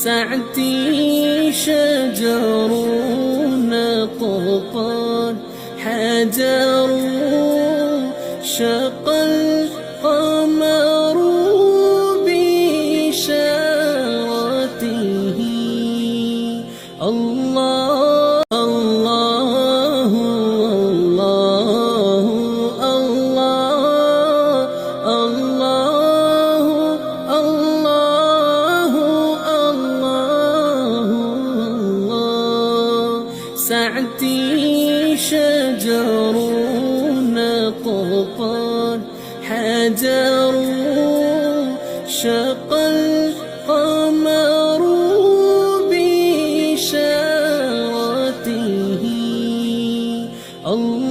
سعتي شجر نطقت حجر شق القمر بإشارته الله الله الله الله الله الله الله الله سعتي شجر نطقت حجر شق القمر بإشارته الله